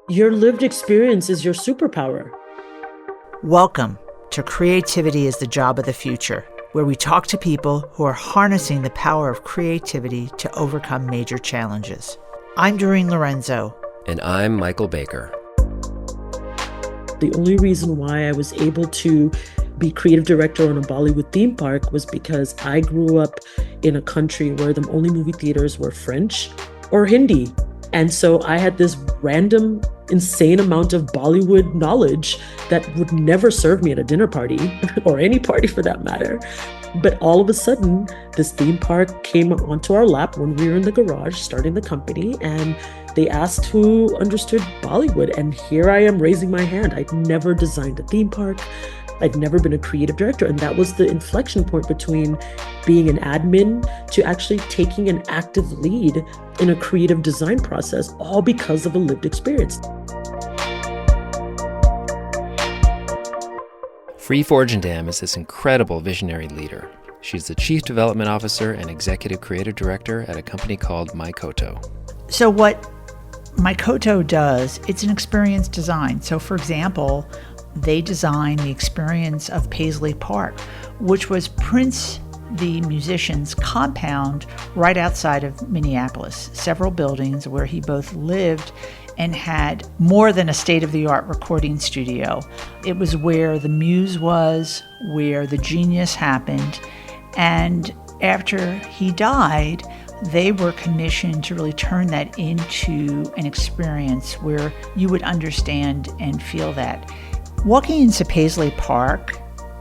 Your lived experience is your superpower. Welcome to Creativity is the Job of the Future, where we talk to people who are harnessing the power of creativity to overcome major challenges. I'm Doreen Lorenzo. And I'm Michael Baker. The only reason why I was able to be creative director on a Bollywood theme park was because I grew up in a country where the only movie theaters were French or Hindi. And so I had this random, insane amount of Bollywood knowledge that would never serve me at a dinner party or any party for that matter. But all of a sudden, this theme park came onto our lap when we were in the garage starting the company, and they asked who understood Bollywood. And here I am raising my hand. I'd never designed a theme park. I'd never been a creative director. And that was the inflection point between being an admin to actually taking an active lead in a creative design process, all because of a lived experience. Fri Forjindam is this incredible visionary leader. She's the Chief Development Officer and Executive Creative Director at a company called Mykoto. So what Mykoto does, it's an experience design. So for example, they designed the experience of Paisley Park, which was Prince the musician's compound right outside of Minneapolis. Several buildings where he both lived and had more than a state-of-the-art recording studio. It was where the muse was, where the genius happened. And after he died, they were commissioned to really turn that into an experience where you would understand and feel that. Walking into Paisley Park,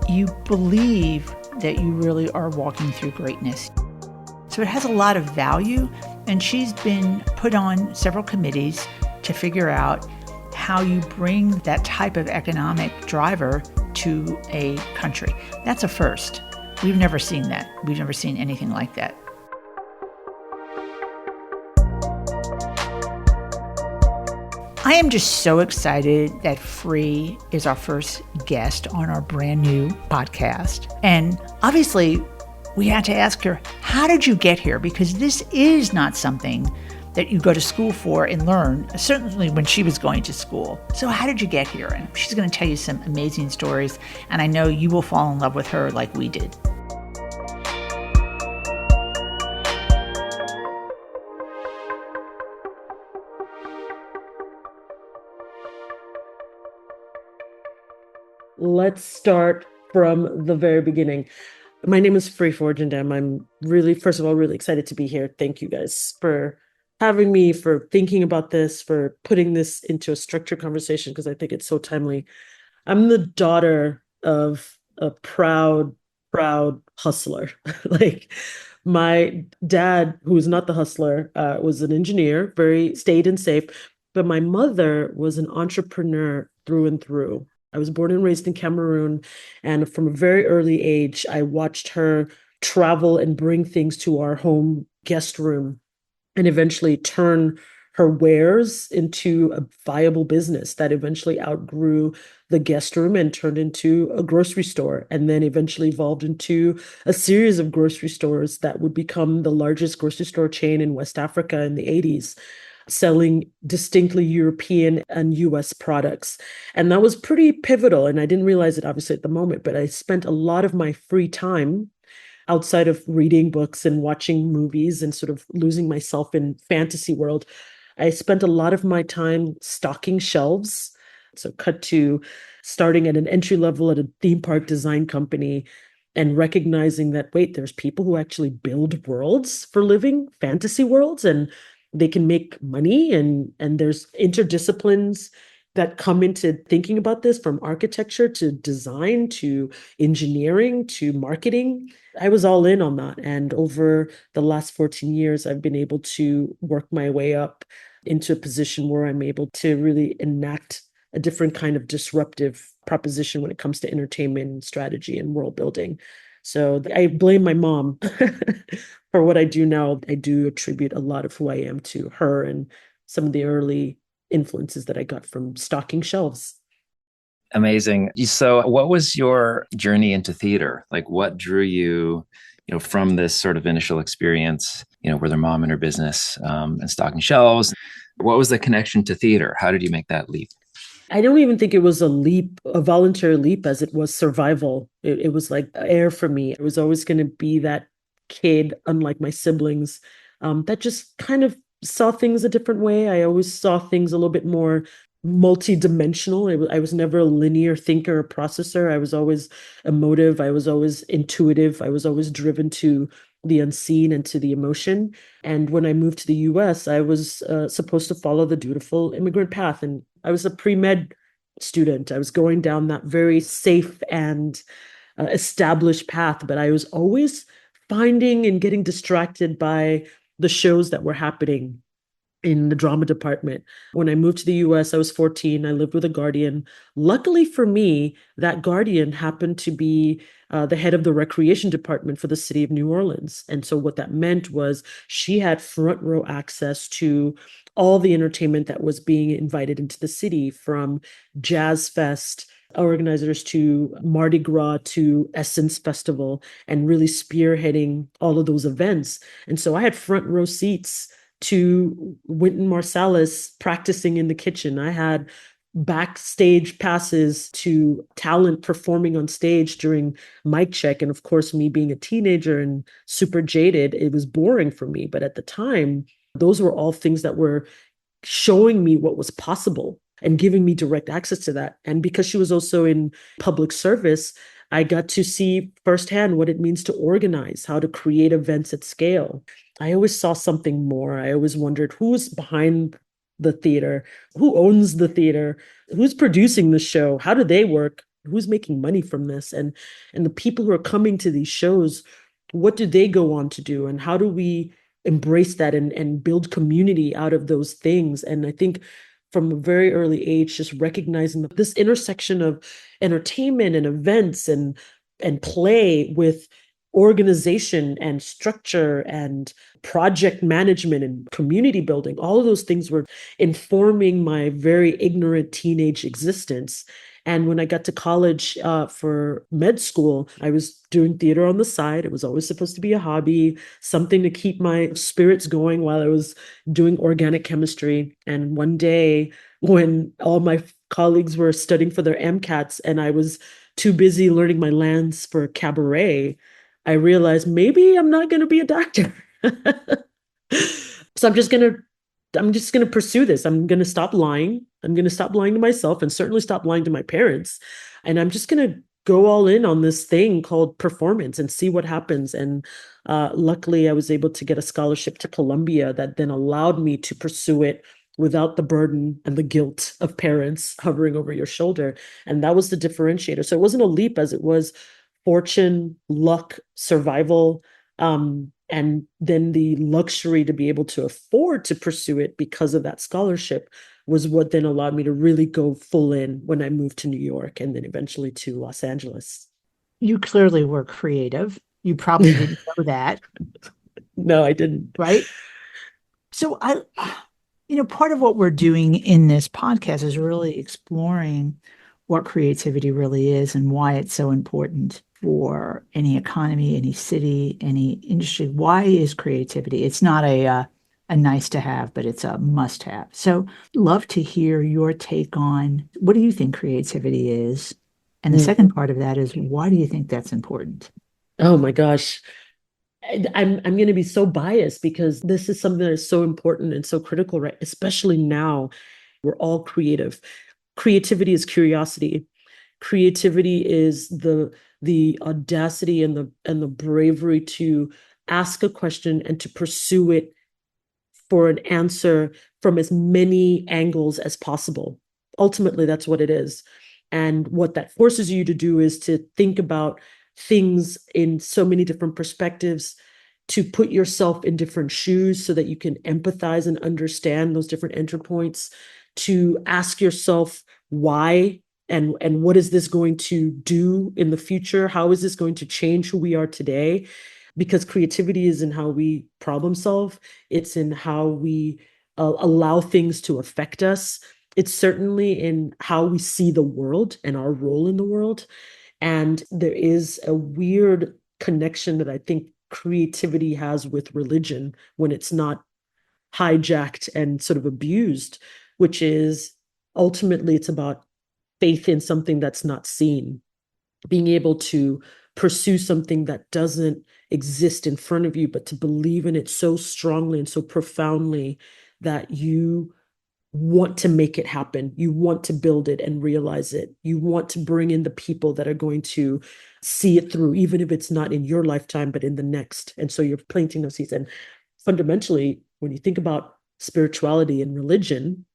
you believe that you really are walking through greatness. So it has a lot of value, and she's been put on several committees to figure out how you bring that type of economic driver to a country. That's a first. We've never seen that. We've never seen anything like that. I am just so excited that Fri is our first guest on our brand new podcast. And obviously, we had to ask her, how did you get here? Because this is not something that you go to school for and learn, certainly when she was going to school. So how did you get here? And she's going to tell you some amazing stories, and I know you will fall in love with her like we did. Let's start from the very beginning. My name is Fri Forjindam. I'm really, first of all, really excited to be here. Thank you guys for having me, for thinking about this, for putting this into a structured conversation, because I think it's so timely. I'm the daughter of a proud hustler. Like my dad, who's not the hustler, was an engineer, very stayed and safe. But my mother was an entrepreneur through and through. I was born and raised in Cameroon, and from a very early age, I watched her travel and bring things to our home guest room and eventually turn her wares into a viable business that eventually outgrew the guest room and turned into a grocery store, and then eventually evolved into a series of grocery stores that would become the largest grocery store chain in West Africa in the 80s, selling distinctly European and US products. And that was pretty pivotal. And I didn't realize it obviously at the moment, but I spent a lot of my free time outside of reading books and watching movies and sort of losing myself in fantasy world. I spent a lot of my time stocking shelves. So cut to starting at an entry level at a theme park design company and recognizing that, wait, there's people who actually build worlds for living, fantasy worlds, and they can make money, and there's interdisciplines that come into thinking about this, from architecture to design to engineering to marketing. I was all in on that. And over the last 14 years, I've been able to work my way up into a position where I'm able to really enact a different kind of disruptive proposition when it comes to entertainment strategy and world building. So I blame my mom for what I do now. I do attribute a lot of who I am to her and some of the early influences that I got from stocking shelves. Amazing. So what was your journey into theater? Like what drew you, from this sort of initial experience, where their mom and her business and stocking shelves. What was the connection to theater? How did you make that leap? I don't even think it was a leap, a voluntary leap, as it was survival. It was like air for me. I was always going to be that kid, unlike my siblings, that just kind of saw things a different way. I always saw things a little bit more multi-dimensional. I was never a linear thinker or processor. I was always emotive. I was always intuitive. I was always driven to the unseen and to the emotion. And when I moved to the US, I was supposed to follow the dutiful immigrant path. And I was a pre-med student. I was going down that very safe and established path, but I was always finding and getting distracted by the shows that were happening in the drama department. When I moved to the US, I was 14. I lived with a guardian. Luckily for me, that guardian happened to be the head of the recreation department for the city of New Orleans. And so what that meant was she had front row access to all the entertainment that was being invited into the city, from Jazz Fest organizers to Mardi Gras to Essence Festival, and really spearheading all of those events. And so I had front row seats to Wynton Marsalis practicing in the kitchen. I had backstage passes to talent performing on stage during mic check. And of course, me being a teenager and super jaded, it was boring for me. But at the time, those were all things that were showing me what was possible and giving me direct access to that. And because she was also in public service, I got to see firsthand what it means to organize, how to create events at scale. I always saw something more. I always wondered who's behind the theater, who owns the theater, who's producing the show, how do they work, who's making money from this, and the people who are coming to these shows, what do they go on to do, and how do we embrace that and build community out of those things. And I think from a very early age, just recognizing this intersection of entertainment and events and play with organization and structure and project management and community building, all of those things were informing my very ignorant teenage existence. And when I got to college for med school, I was doing theater on the side. It was always supposed to be a hobby, something to keep my spirits going while I was doing organic chemistry. And one day, when all my colleagues were studying for their MCATs and I was too busy learning my lines for cabaret, I realized maybe I'm not going to be a doctor. So I'm just going to pursue this. I'm going to stop lying. I'm going to stop lying to myself and certainly stop lying to my parents. And I'm just going to go all in on this thing called performance and see what happens. And luckily, I was able to get a scholarship to Columbia that then allowed me to pursue it without the burden and the guilt of parents hovering over your shoulder. And that was the differentiator. So it wasn't a leap as it was fortune, luck, survival, and then the luxury to be able to afford to pursue it because of that scholarship was what then allowed me to really go full in when I moved to New York and then eventually to Los Angeles. You clearly were creative. You probably didn't know that. No, I didn't. Right? So part of what we're doing in this podcast is really exploring what creativity really is and why it's so important for any economy, any city, any industry. Why is creativity? It's not a nice to have, but it's a must have. So love to hear your take on what do you think creativity is? And the second part of that is, why do you think that's important? Oh my gosh. I'm going to be so biased because this is something that is so important and so critical, right? Especially now, we're all creative. Creativity is curiosity. Creativity is the audacity and the bravery to ask a question and to pursue it for an answer from as many angles as possible. Ultimately, that's what it is. And what that forces you to do is to think about things in so many different perspectives, to put yourself in different shoes so that you can empathize and understand those different entry points, to ask yourself why and what is this going to do in the future? How is this going to change who we are today? Because creativity is in how we problem solve. It's in how we allow things to affect us. It's certainly in how we see the world and our role in the world. And there is a weird connection that I think creativity has with religion when it's not hijacked and sort of abused, which is ultimately it's about faith in something that's not seen, being able to pursue something that doesn't exist in front of you, but to believe in it so strongly and so profoundly that you want to make it happen. You want to build it and realize it. You want to bring in the people that are going to see it through, even if it's not in your lifetime, but in the next. And so you're planting those seeds. And fundamentally, when you think about spirituality and religion,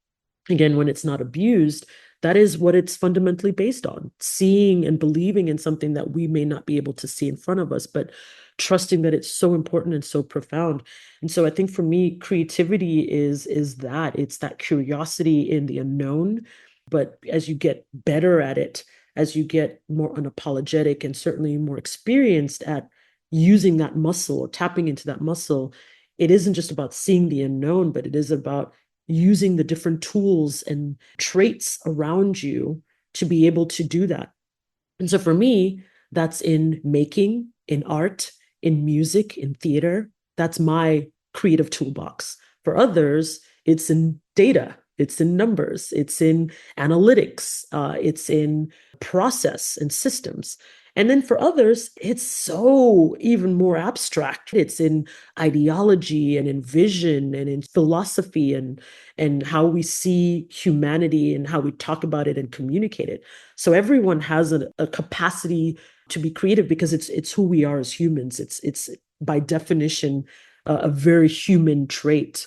again, when it's not abused, that is what it's fundamentally based on, seeing and believing in something that we may not be able to see in front of us, but trusting that it's so important and so profound. And so I think for me, creativity is that it's that curiosity in the unknown. But as you get better at it, as you get more unapologetic and certainly more experienced at using that muscle or tapping into that muscle, it isn't just about seeing the unknown, but it is about using the different tools and traits around you to be able to do that. And so for me, that's in making, in art, in music, in theater. That's my creative toolbox. For others, it's in data, it's in numbers, it's in analytics, it's in process and systems. And then for others, it's so even more abstract. It's in ideology and in vision and in philosophy and how we see humanity and how we talk about it and communicate it. So everyone has a capacity to be creative because it's who we are as humans. It's by definition a very human trait.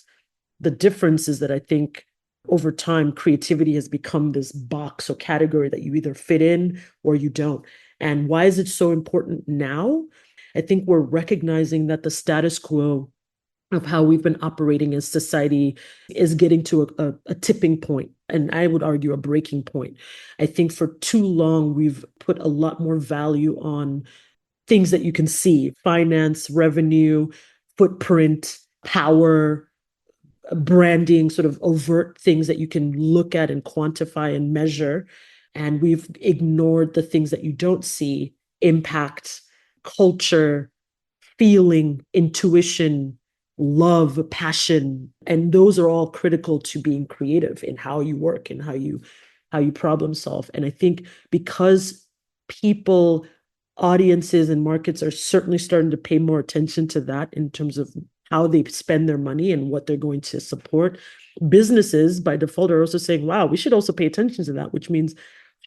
The difference is that I think over time, creativity has become this box or category that you either fit in or you don't. And why is it so important now? I think we're recognizing that the status quo of how we've been operating as society is getting to a tipping point, and I would argue a breaking point. I think for too long, we've put a lot more value on things that you can see: finance, revenue, footprint, power, branding, sort of overt things that you can look at and quantify and measure. And we've ignored the things that you don't see: impact, culture, feeling, intuition, love, passion. And those are all critical to being creative in how you work and how you problem solve. And I think because people, audiences, and markets are certainly starting to pay more attention to that in terms of how they spend their money and what they're going to support, businesses by default are also saying, wow, we should also pay attention to that, which means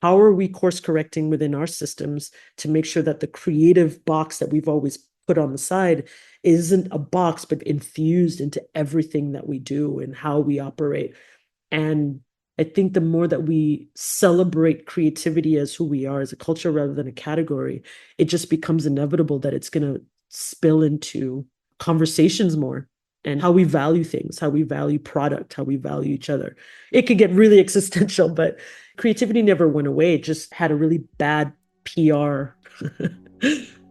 how are we course correcting within our systems to make sure that the creative box that we've always put on the side isn't a box, but infused into everything that we do and how we operate. And I think the more that we celebrate creativity as who we are as a culture rather than a category, it just becomes inevitable that it's going to spill into conversations more and how we value things, how we value product, how we value each other. It could get really existential, but creativity never went away. It just had a really bad PR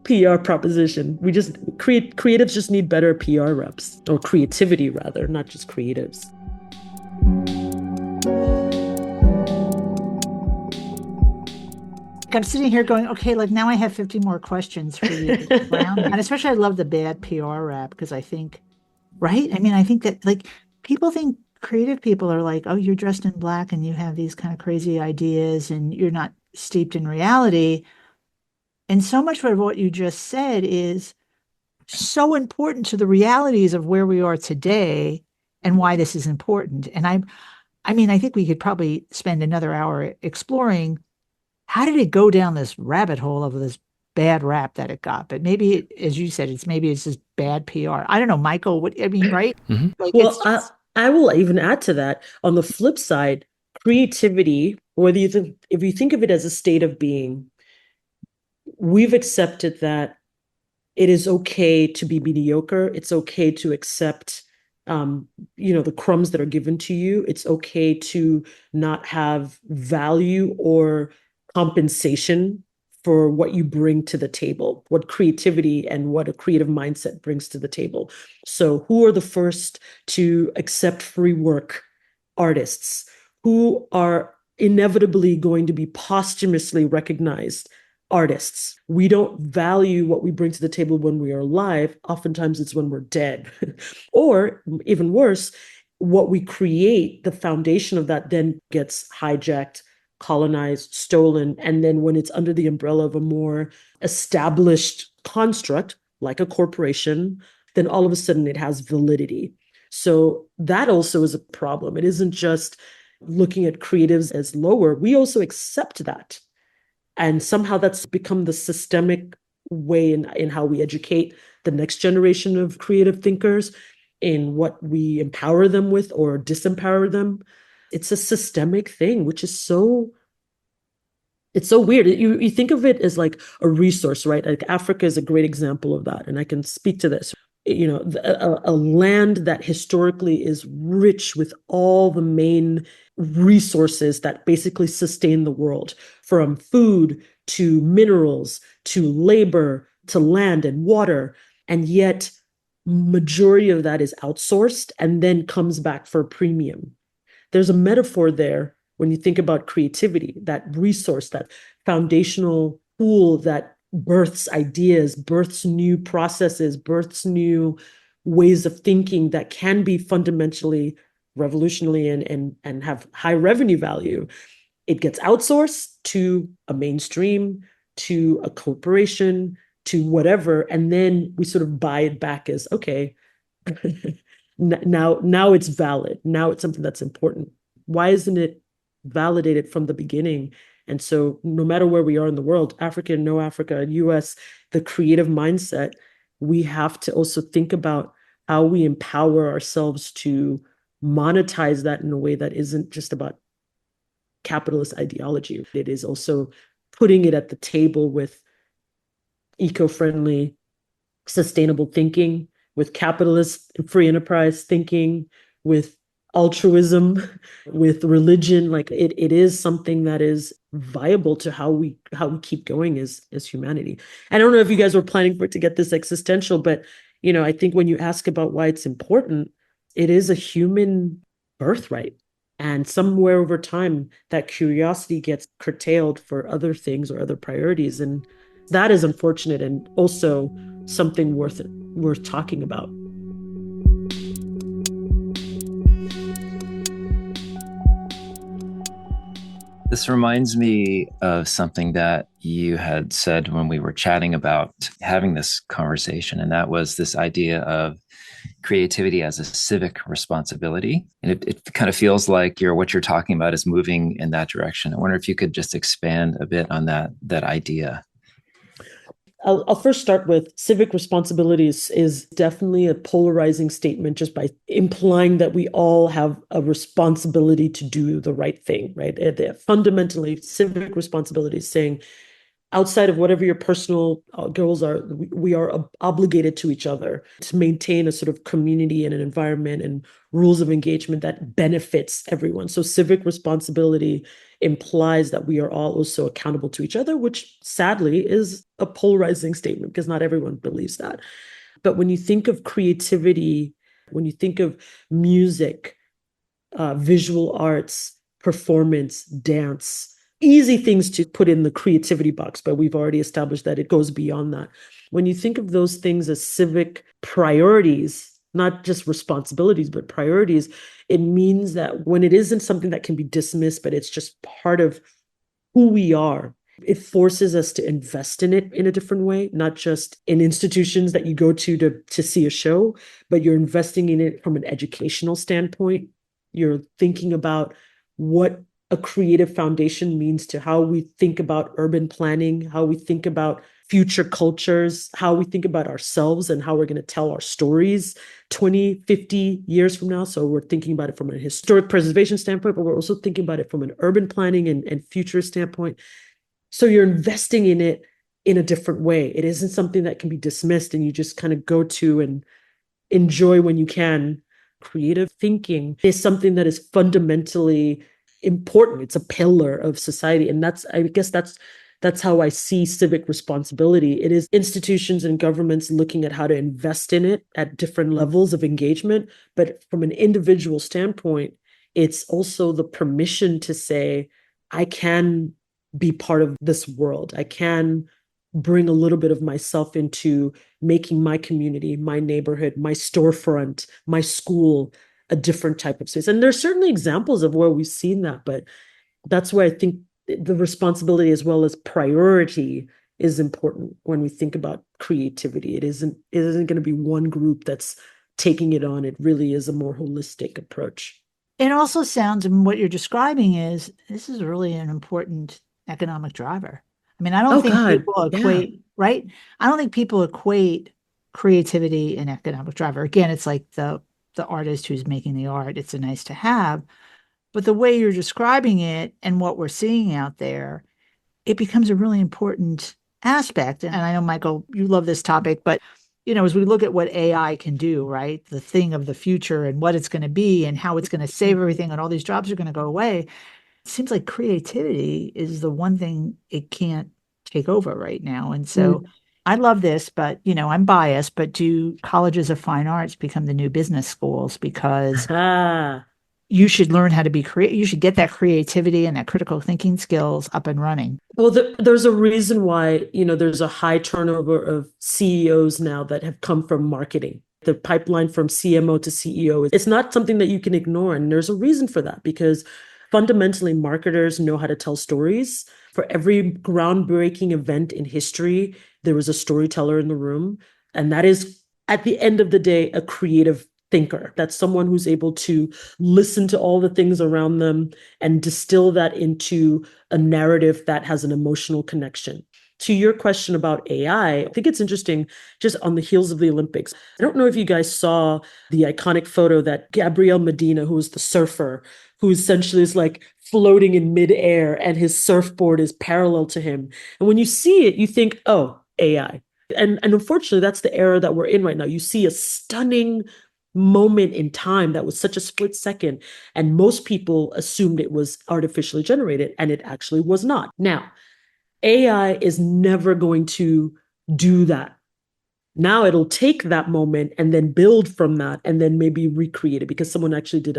PR proposition. We just creatives just need better PR reps, or creativity rather, not just creatives. I'm sitting here going, okay, like now I have 50 more questions for you. And especially I love the bad PR rap because I think, right? I mean, I think that like people think creative people are like, oh, you're dressed in black and you have these kind of crazy ideas and you're not steeped in reality. And so much of what you just said is so important to the realities of where we are today and why this is important. And I mean, I think we could probably spend another hour exploring how did it go down this rabbit hole of this bad rap that it got? But maybe, as you said, it's just bad PR. I don't know, Michael. What I mean, right? Mm-hmm. Like, well, I will even add to that. On the flip side, creativity, if you think of it as a state of being, we've accepted that it is okay to be mediocre. It's okay to accept, the crumbs that are given to you. It's okay to not have value or compensation for what you bring to the table, what creativity and what a creative mindset brings to the table. So who are the first to accept free work? Artists who are inevitably going to be posthumously recognized artists. We don't value what we bring to the table when we are alive. Oftentimes it's when we're dead. Or even worse, what we create, the foundation of that then gets hijacked, colonized, stolen. And then when it's under the umbrella of a more established construct, like a corporation, then all of a sudden it has validity. So that also is a problem. It isn't just looking at creatives as lower. We also accept that. And somehow that's become the systemic way in how we educate the next generation of creative thinkers, in what we empower them with or disempower them. It's a systemic thing, which is it's so weird. You think of it as like a resource, right? Like Africa is a great example of that. And I can speak to this. A land that historically is rich with all the main resources that basically sustain the world, from food to minerals to labor to land and water. And yet majority of that is outsourced and then comes back for a premium. There's a metaphor there when you think about creativity, that resource, that foundational pool that births ideas, births new processes, births new ways of thinking that can be fundamentally revolutionary and have high revenue value. It gets outsourced to a mainstream, to a corporation, to whatever, and then we sort of buy it back as, okay, now it's valid. Now it's something that's important. Why isn't it validated from the beginning? And so no matter where we are in the world, Africa, no Africa, US, the creative mindset, we have to also think about how we empower ourselves to monetize that in a way that isn't just about capitalist ideology. It is also putting it at the table with eco-friendly, sustainable thinking, with capitalist free enterprise thinking, with altruism, with religion. Like it is something that is viable to how we keep going as humanity. I don't know if you guys were planning for it to get this existential, but I think when you ask about why it's important, it is a human birthright. And somewhere over time, that curiosity gets curtailed for other things or other priorities. And that is unfortunate and also something worth talking about. This reminds me of something that you had said when we were chatting about having this conversation, and that was this idea of creativity as a civic responsibility. And it kind of feels like what you're talking about is moving in that direction. I wonder if you could just expand a bit on that idea. I'll first start with civic responsibilities is definitely a polarizing statement, just by implying that we all have a responsibility to do the right thing, right? Fundamentally, civic responsibility is saying, outside of whatever your personal goals are, we are obligated to each other to maintain a sort of community and an environment and rules of engagement that benefits everyone. So civic responsibility implies that we are all also accountable to each other, which sadly is a polarizing statement because not everyone believes that. But when you think of creativity, when you think of music, visual arts, performance, dance, easy things to put in the creativity box, but we've already established that it goes beyond that. When you think of those things as civic priorities, not just responsibilities, but priorities, it means that when it isn't something that can be dismissed, but it's just part of who we are, it forces us to invest in it in a different way, not just in institutions that you go to see a show, but you're investing in it from an educational standpoint. You're thinking about what a creative foundation means to how we think about urban planning, how we think about future cultures, how we think about ourselves and how we're going to tell our stories 20, 50 years from now. So we're thinking about it from a historic preservation standpoint, but we're also thinking about it from an urban planning and future standpoint. So you're investing in it in a different way. It isn't something that can be dismissed and you just kind of go to and enjoy when you can. Creative thinking is something that is fundamentally important. It's a pillar of society. And I guess that's how I see civic responsibility. It is institutions and governments looking at how to invest in it at different levels of engagement. But from an individual standpoint, it's also the permission to say, I can be part of this world. I can bring a little bit of myself into making my community, my neighborhood, my storefront, my school a different type of space. And there's certainly examples of where we've seen that, but that's where I think the responsibility as well as priority is important when we think about creativity. It isn't going to be one group that's taking it on. It really is a more holistic approach. It also sounds, and what you're describing is this is really an important economic driver. I mean, I don't Oh think God, people yeah. equate, right? I don't think people equate creativity and economic driver. Again, it's like the artist who's making the art. It's a nice to have, but the way you're describing it and what we're seeing out there, it becomes a really important aspect. And I know, Michael, you love this topic, but as we look at what AI can do, right? The thing of the future and what it's going to be and how it's going to save everything and all these jobs are going to go away. It seems like creativity is the one thing it can't take over right now. And so Mm. I love this, but I'm biased, but do colleges of fine arts become the new business schools? Because Ah. you should learn how to be creative. You should get that creativity and that critical thinking skills up and running. Well, there's a reason why, there's a high turnover of CEOs now that have come from marketing. The pipeline from CMO to CEO, it's not something that you can ignore. And there's a reason for that because fundamentally, marketers know how to tell stories. For every groundbreaking event in history, there was a storyteller in the room. And that is, at the end of the day, a creative thinker. That's someone who's able to listen to all the things around them and distill that into a narrative that has an emotional connection. To your question about AI, I think it's interesting just on the heels of the Olympics. I don't know if you guys saw the iconic photo that Gabriel Medina, who was the surfer, who essentially is like floating in midair and his surfboard is parallel to him. And when you see it, you think, oh, AI. And unfortunately, that's the era that we're in right now. You see a stunning moment in time that was such a split second, and most people assumed it was artificially generated, and it actually was not. Now, AI is never going to do that. Now it'll take that moment and then build from that and then maybe recreate it because someone actually did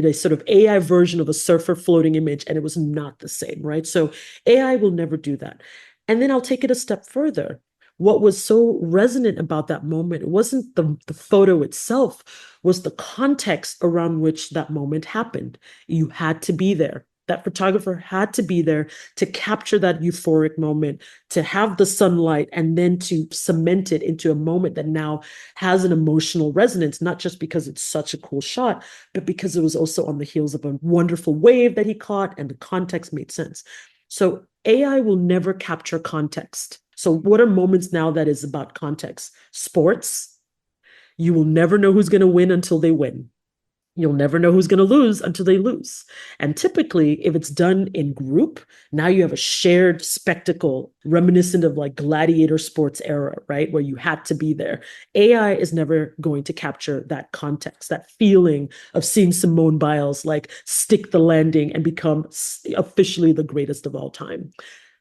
a sort of AI version of a surfer floating image and it was not the same, right? So AI will never do that. And then I'll take it a step further. What was so resonant about that moment, it wasn't the photo itself, was the context around which that moment happened. You had to be there. That photographer had to be there to capture that euphoric moment, to have the sunlight, and then to cement it into a moment that now has an emotional resonance, not just because it's such a cool shot, but because it was also on the heels of a wonderful wave that he caught and the context made sense. So AI will never capture context. So what are moments now that is about context? Sports, you will never know who's going to win until they win. You'll never know who's going to lose until they lose. And typically, if it's done in group, now you have a shared spectacle reminiscent of like gladiator sports era, right? Where you had to be there. AI is never going to capture that context, that feeling of seeing Simone Biles like stick the landing and become officially the greatest of all time.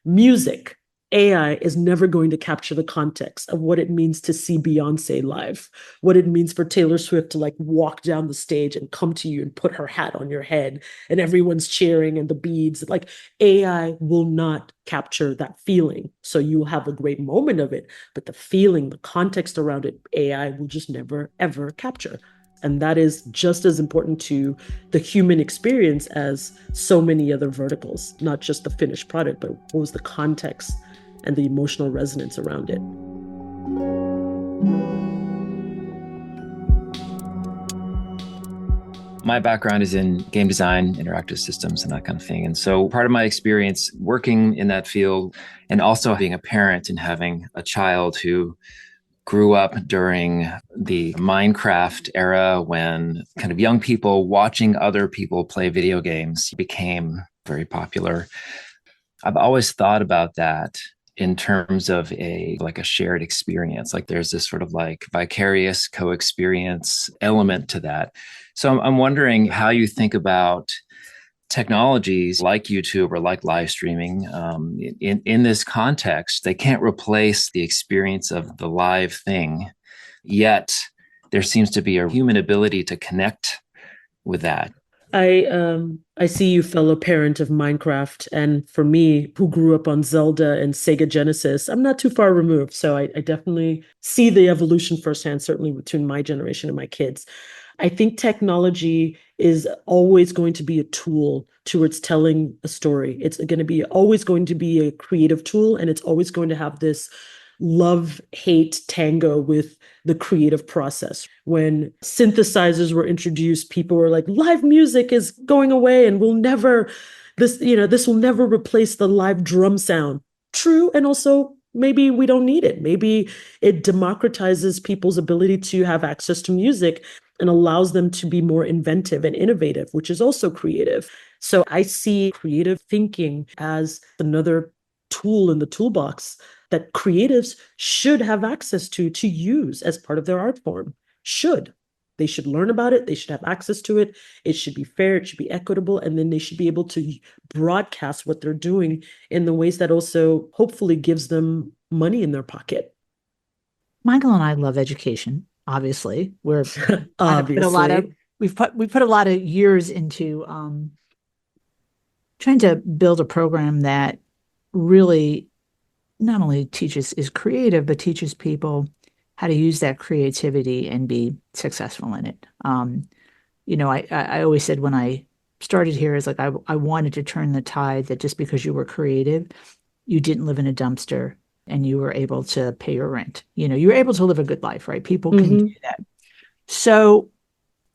Music, AI is never going to capture the context of what it means to see Beyonce live, what it means for Taylor Swift to like walk down the stage and come to you and put her hat on your head and everyone's cheering and the beads. Like AI will not capture that feeling. So you will have a great moment of it, but the feeling, the context around it, AI will just never, ever capture. And that is just as important to the human experience as so many other verticals, not just the finished product, but what was the context and the emotional resonance around it. My background is in game design, interactive systems, and that kind of thing. And so part of my experience working in that field and also being a parent and having a child who grew up during the Minecraft era when kind of young people watching other people play video games became very popular. I've always thought about that in terms of a shared experience. Like there's this sort of like vicarious co-experience element to that. So I'm wondering how you think about technologies like YouTube or like live streaming in this context. They can't replace the experience of the live thing, yet there seems to be a human ability to connect with that. I see you, fellow parent of Minecraft, and for me, who grew up on Zelda and Sega Genesis, I'm not too far removed. So I definitely see the evolution firsthand, certainly between my generation and my kids. I think technology is always going to be a tool towards telling a story. It's going to be always going to be a creative tool, and it's always going to have this love-hate tango with the creative process. When synthesizers were introduced, people were like, live music is going away and this will never replace the live drum sound. True, and also maybe we don't need it. Maybe it democratizes people's ability to have access to music and allows them to be more inventive and innovative, which is also creative. So I see creative thinking as another tool in the toolbox that creatives should have access to use as part of their art form. They should learn about it, they should have access to it, it should be fair, it should be equitable, and then they should be able to broadcast what they're doing in the ways that also hopefully gives them money in their pocket. Michael and I love education. Obviously, we're Obviously. we put a lot of years into trying to build a program that really not only is creative, but teaches people how to use that creativity and be successful in it. I always said when I started here is like I wanted to turn the tide that just because you were creative, you didn't live in a dumpster and you were able to pay your rent. You were able to live a good life, right? People can do that. So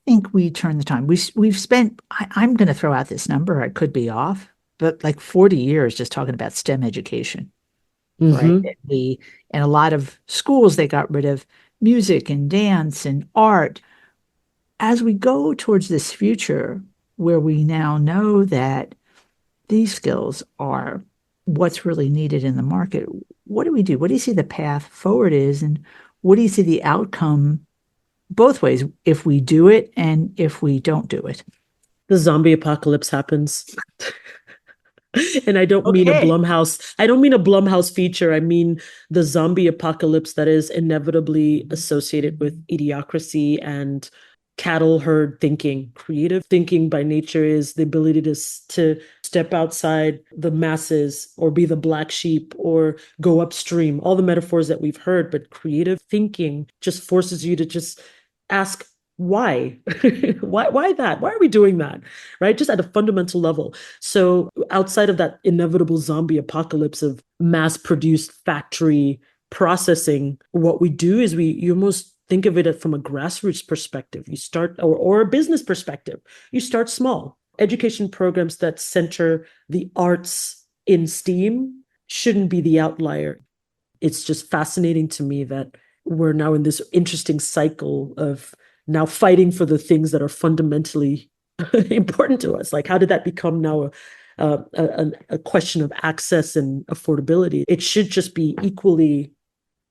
I think we turned the time. We've spent, I'm going to throw out this number, I could be off, but like 40 years just talking about STEM education, right? And a lot of schools, they got rid of music and dance and art. As we go towards this future where we now know that these skills are what's really needed in the market, what do we do? What do you see the path forward is? And what do you see the outcome both ways if we do it and if we don't do it? The zombie apocalypse happens. And I don't mean Okay. I don't mean a Blumhouse feature. I mean the zombie apocalypse that is inevitably associated with idiocracy and cattle herd thinking. Creative thinking by nature is the ability to step outside the masses or be the black sheep or go upstream, all the metaphors that we've heard. But creative thinking just forces you to just ask why why that, why are we doing that, right? Just at a fundamental level. So outside of that inevitable zombie apocalypse of mass produced factory processing, what we do is you almost think of it from a grassroots perspective. You start, or a business perspective, you start small. Education programs that center the arts in STEAM shouldn't be the outlier. It's just fascinating to me that we're now in this interesting cycle of now fighting for the things that are fundamentally important to us. Like, how did that become now a question of access and affordability? It should just be equally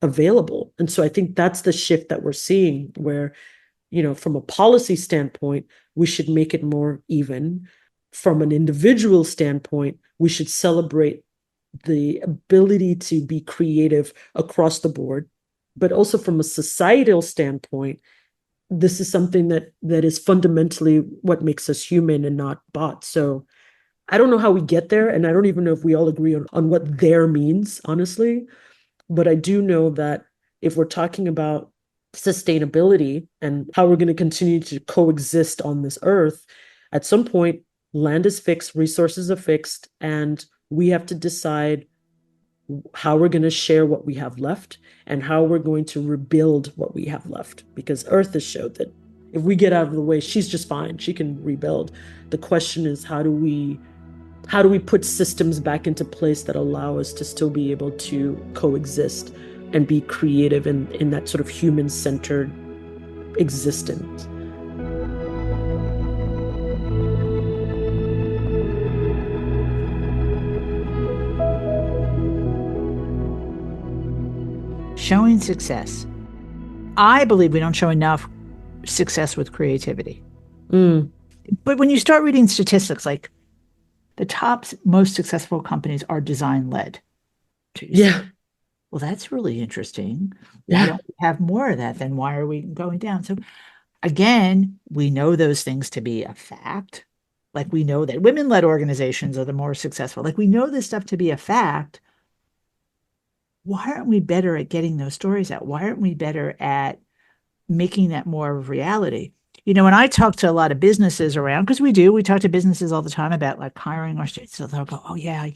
available. And so I think that's the shift that we're seeing where, from a policy standpoint, we should make it more even. From an individual standpoint, we should celebrate the ability to be creative across the board. But also from a societal standpoint, this is something that is fundamentally what makes us human and not bots. So I don't know how we get there, and I don't even know if we all agree on what there means, honestly. But I do know that if we're talking about sustainability and how we're going to continue to coexist on this earth, at some point, land is fixed, resources are fixed, and we have to decide how we're going to share what we have left and how we're going to rebuild what we have left. Because Earth has showed that if we get out of the way, she's just fine. She can rebuild. The question is, how do we put systems back into place that allow us to still be able to coexist and be creative in that sort of human-centered existence? Showing success. I believe we don't show enough success with creativity. But when you start reading statistics, like the top most successful companies are design-led. Yeah. Well, that's really interesting. Why don't we have more of that? Then why are we going down? So again, we know those things to be a fact. Like we know that women-led organizations are the more successful. Like we know this stuff to be a fact. Why aren't we better at getting those stories out? Why aren't we better at making that more of reality? When I talk to a lot of businesses around, because we talk to businesses all the time about like hiring our students. So they'll go, oh yeah,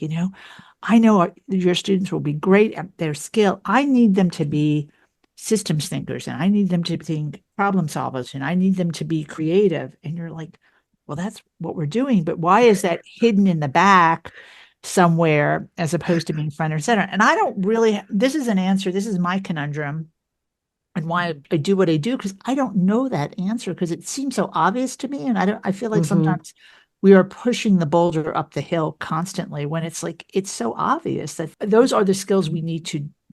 I know your students will be great at their skill. I need them to be systems thinkers, and I need them to think problem solvers, and I need them to be creative. And you're like, well, that's what we're doing. But why is that hidden in the back somewhere as opposed to being front or center? And I don't really, this is an answer. This is my conundrum and why I do what I do, because I don't know that answer because it seems so obvious to me. And I feel like sometimes we are pushing the boulder up the hill constantly when it's like, it's so obvious that those are the skills we need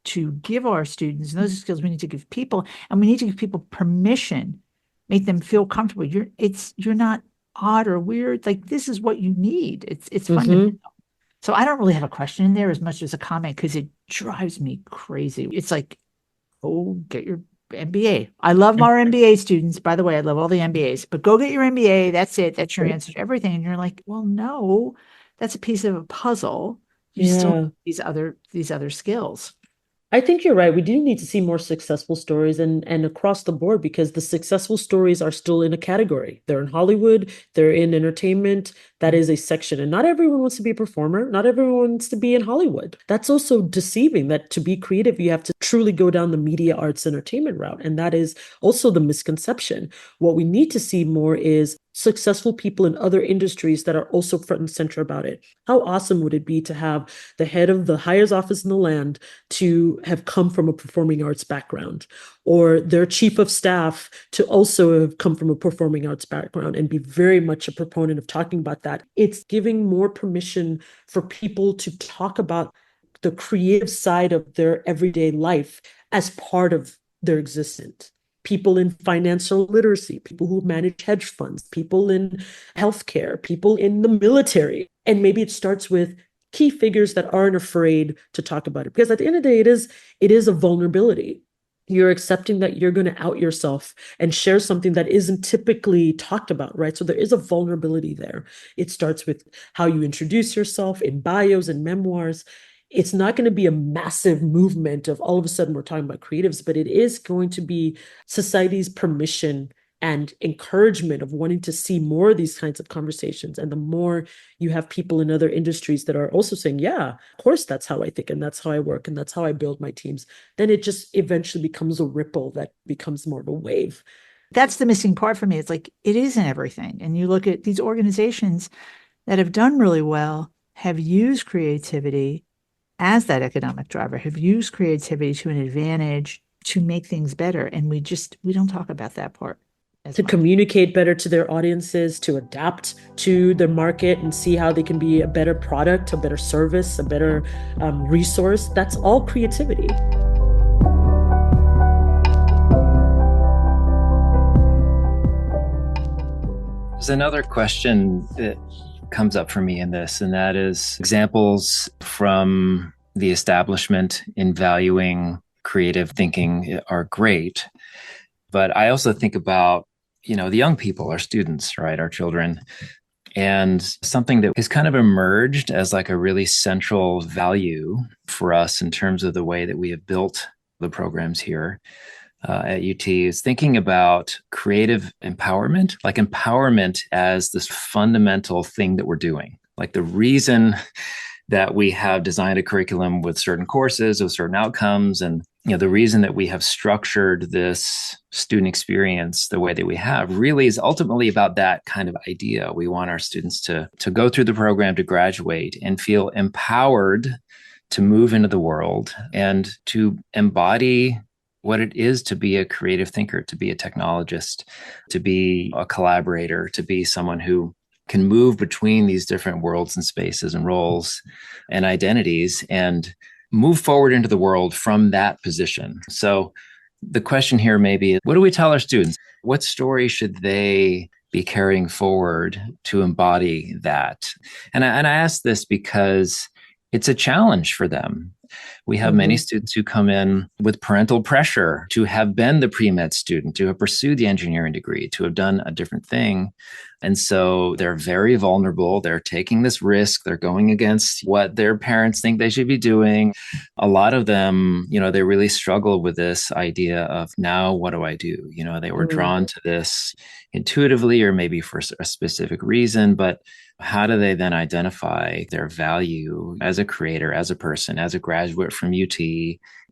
to give our students. And those are skills we need to give people, and we need to give people permission, make them feel comfortable. You're not odd or weird. Like this is what you need. It's fundamental. So I don't really have a question in there as much as a comment because it drives me crazy. It's like, oh, get your MBA. I love our MBA students. By the way, I love all the MBAs, but go get your MBA. That's it. That's your answer to everything. And you're like, well, no, that's a piece of a puzzle. You still have these other skills. I think you're right. We do need to see more successful stories and across the board, because the successful stories are still in a category. They're in Hollywood, they're in entertainment. That is a section. And not everyone wants to be a performer. Not everyone wants to be in Hollywood. That's also deceiving, that to be creative, you have to truly go down the media arts entertainment route. And that is also the misconception. What we need to see more is successful people in other industries that are also front and center about it. How awesome would it be to have the head of the highest office in the land to have come from a performing arts background, or their chief of staff to also have come from a performing arts background and be very much a proponent of talking about that. It's giving more permission for people to talk about the creative side of their everyday life as part of their existence. People in financial literacy, people who manage hedge funds, people in healthcare, people in the military. And maybe it starts with key figures that aren't afraid to talk about it. Because at the end of the day, it is a vulnerability. You're accepting that you're going to out yourself and share something that isn't typically talked about, right? So there is a vulnerability there. It starts with how you introduce yourself in bios and memoirs. It's not going to be a massive movement of all of a sudden we're talking about creatives, but it is going to be society's permission and encouragement of wanting to see more of these kinds of conversations. And the more you have people in other industries that are also saying, yeah, of course, that's how I think, and that's how I work, and that's how I build my teams, then it just eventually becomes a ripple that becomes more of a wave. That's the missing part for me. It's like, it isn't everything. And you look at these organizations that have done really well, have used creativity as that economic driver, have used creativity to an advantage to make things better. And we don't talk about that part. To communicate better to their audiences, to adapt to the market and see how they can be a better product, a better service, a better resource. That's all creativity. There's another question that comes up for me in this, and that is examples from the establishment in valuing creative thinking are great. But I also think about the young people, our students, right? Our children. And something that has kind of emerged as like a really central value for us in terms of the way that we have built the programs here at UT is thinking about creative empowerment, like empowerment as this fundamental thing that we're doing. Like the reason that we have designed a curriculum with certain courses, with certain outcomes, and the reason that we have structured this student experience the way that we have really is ultimately about that kind of idea. We want our students to go through the program, to graduate and feel empowered to move into the world and to embody what it is to be a creative thinker, to be a technologist, to be a collaborator, to be someone who can move between these different worlds and spaces and roles and identities and move forward into the world from that position. So the question here may be, what do we tell our students? What story should they be carrying forward to embody that? And I ask this because it's a challenge for them. We have many students who come in with parental pressure to have been the pre-med student, to have pursued the engineering degree, to have done a different thing. And so they're very vulnerable. They're taking this risk. They're going against what their parents think they should be doing. A lot of them, they really struggle with this idea of, now what do I do? They were drawn to this intuitively or maybe for a specific reason, but how do they then identify their value as a creator, as a person, as a graduate from UT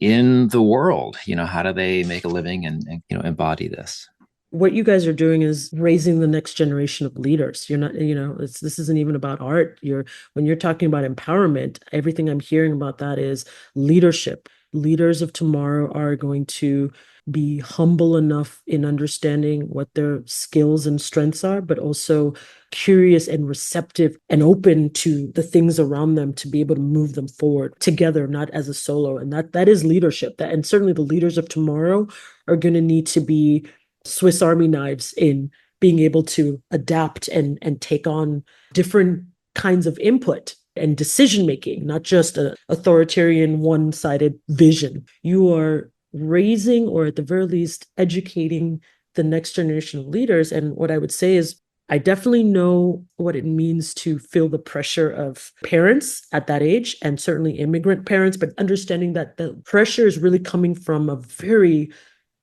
in the world? How do they make a living and embody this? What you guys are doing is raising the next generation of leaders. You're not, this isn't even about art. When you're talking about empowerment, everything I'm hearing about that is leadership. Leaders of tomorrow are going to be humble enough in understanding what their skills and strengths are, but also curious and receptive and open to the things around them to be able to move them forward together, not as a solo. And that is leadership. And certainly the leaders of tomorrow are going to need to be Swiss Army knives in being able to adapt and take on different kinds of input and decision making, not just an authoritarian, one-sided vision. You are raising, or at the very least, educating the next generation of leaders. And what I would say is, I definitely know what it means to feel the pressure of parents at that age, and certainly immigrant parents, but understanding that the pressure is really coming from a very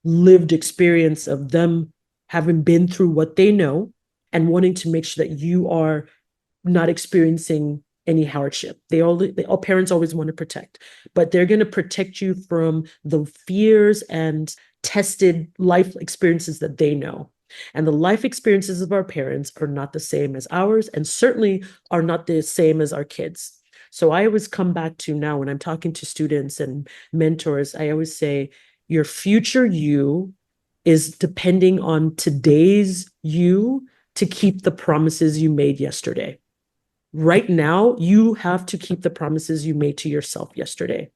lived experience of them having been through what they know and wanting to make sure that you are not experiencing any hardship. All parents always want to protect, but they're going to protect you from the fears and tested life experiences that they know. And the life experiences of our parents are not the same as ours, and certainly are not the same as our kids. So I always come back to, now when I'm talking to students and mentors, I always say, your future you is depending on today's you to keep the promises you made yesterday. Right now, you have to keep the promises you made to yourself yesterday.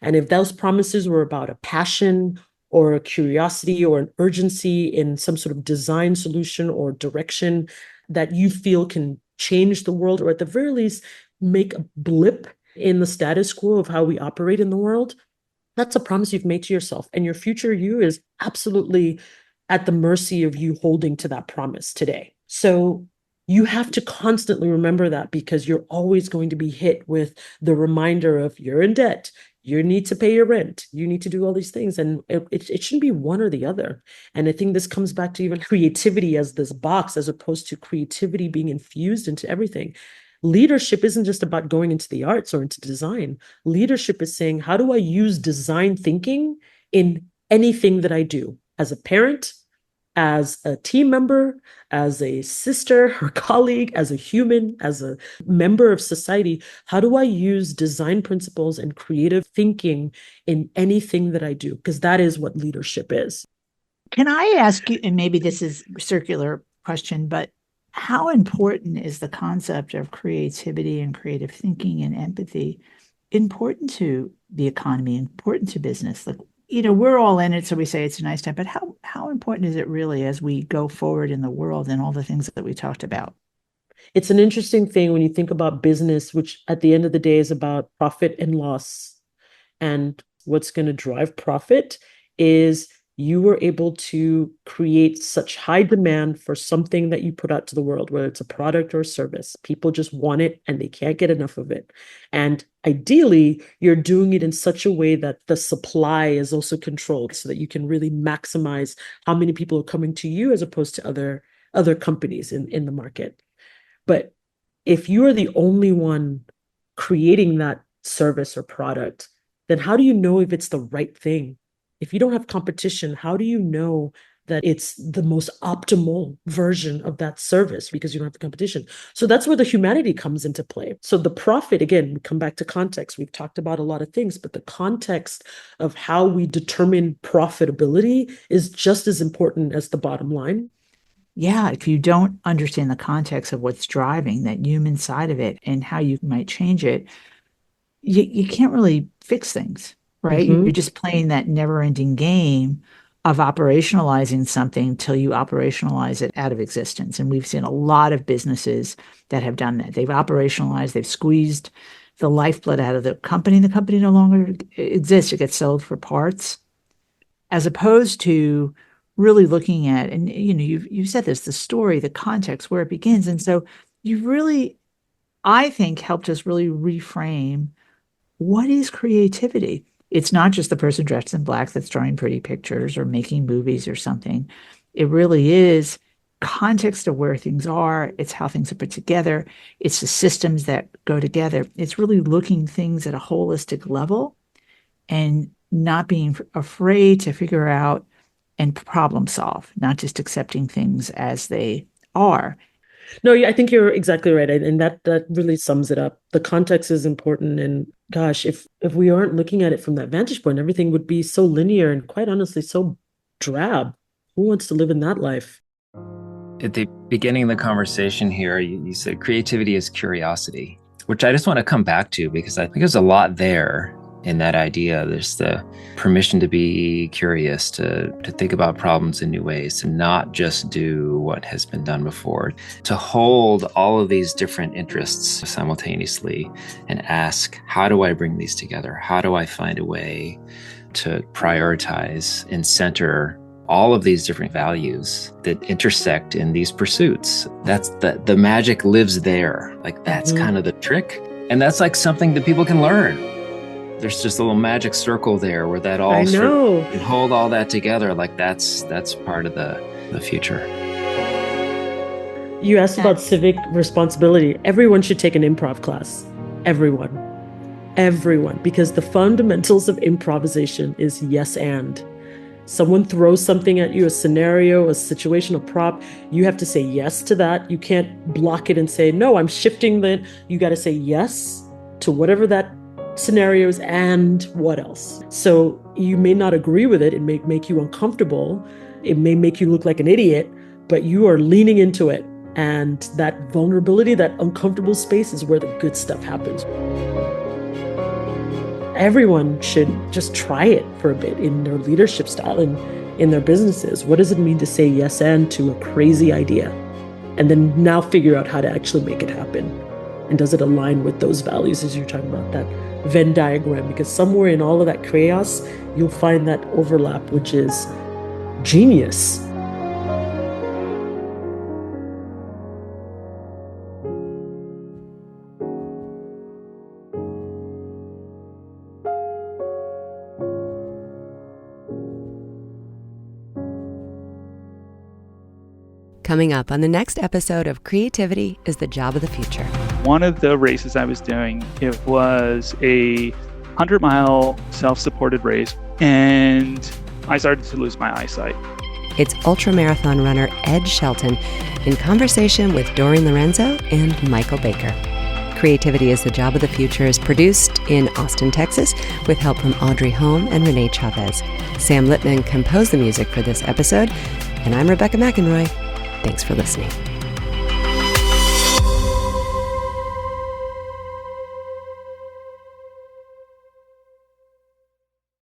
And if those promises were about a passion or a curiosity or an urgency in some sort of design solution or direction that you feel can change the world, or at the very least make a blip in the status quo of how we operate in the world, that's a promise you've made to yourself. And your future you is absolutely at the mercy of you holding to that promise today. So you have to constantly remember that, because you're always going to be hit with the reminder of, you're in debt, you need to pay your rent, you need to do all these things. And it shouldn't be one or the other. And I think this comes back to even creativity as this box, as opposed to creativity being infused into everything. Leadership isn't just about going into the arts or into design. Leadership is saying, how do I use design thinking in anything that I do? As a parent, as a team member, as a sister or colleague, as a human, as a member of society, how do I use design principles and creative thinking in anything that I do? Because that is what leadership is. Can I ask you, and maybe this is a circular question, but how important is the concept of creativity and creative thinking and empathy important to the economy, important to business? Like, we're all in it, so we say it's a nice time, but how important is it really as we go forward in the world and all the things that we talked about? It's an interesting thing when you think about business, which at the end of the day is about profit and loss. And what's going to drive profit is you were able to create such high demand for something that you put out to the world, whether it's a product or a service. People just want it and they can't get enough of it. And ideally, you're doing it in such a way that the supply is also controlled, so that you can really maximize how many people are coming to you as opposed to other companies in the market. But if you are the only one creating that service or product, then how do you know if it's the right thing? If you don't have competition, how do you know that it's the most optimal version of that service? Because you don't have the competition. So that's where the humanity comes into play. So the profit, again, we come back to context. We've talked about a lot of things, but the context of how we determine profitability is just as important as the bottom line. Yeah, if you don't understand the context of what's driving that human side of it and how you might change it, you can't really fix things, right? Mm-hmm. You're just playing that never-ending game of operationalizing something till you operationalize it out of existence. And we've seen a lot of businesses that have done that. They've operationalized, they've squeezed the lifeblood out of the company. The company no longer exists. It gets sold for parts, as opposed to really looking at, and you said this, the story, the context, where it begins. And so you really, I think, helped us really reframe what is creativity. It's not just the person dressed in black that's drawing pretty pictures or making movies or something. It really is context of where things are. It's how things are put together. It's the systems that go together. It's really looking things at a holistic level and not being afraid to figure out and problem solve, not just accepting things as they are. No, I think you're exactly right. And that really sums it up. The context is important. And gosh, if we aren't looking at it from that vantage point, everything would be so linear and quite honestly, so drab. Who wants to live in that life? At the beginning of the conversation here, you said creativity is curiosity, which I just want to come back to because I think there's a lot there in that idea. There's the permission to be curious, to think about problems in new ways, to not just do what has been done before, to hold all of these different interests simultaneously and ask, how do I bring these together? How do I find a way to prioritize and center all of these different values that intersect in these pursuits? That's the magic lives there. Like that's kind of the trick. And that's like something that people can learn. There's just a little magic circle there where that all and hold all that together. Like that's part of the future. You asked about civic responsibility. Everyone should take an improv class. Everyone, because the fundamentals of improvisation is yes and. Someone throws something at you, a scenario, a situation, a prop. You have to say yes to that. You can't block it and say, no, I'm shifting that. You got to say yes to whatever that scenario is and what else. So you may not agree with it. It may make you uncomfortable. It may make you look like an idiot, but you are leaning into it. And that vulnerability, that uncomfortable space is where the good stuff happens. Everyone should just try it for a bit in their leadership style and in their businesses. What does it mean to say yes and to a crazy idea? And then now figure out how to actually make it happen. And does it align with those values as you're talking about, that Venn diagram? Because somewhere in all of that chaos, you'll find that overlap, which is genius. Coming up on the next episode of Creativity is the Job of the Future. One of the races I was doing, it was a 100-mile self-supported race, and I started to lose my eyesight. It's ultramarathon runner Ed Shelton in conversation with Doreen Lorenzo and Michael Baker. Creativity is the Job of the Future is produced in Austin, Texas, with help from Audrey Holm and Renee Chavez. Sam Lippman composed the music for this episode, and I'm Rebecca McEnroy. Thanks for listening.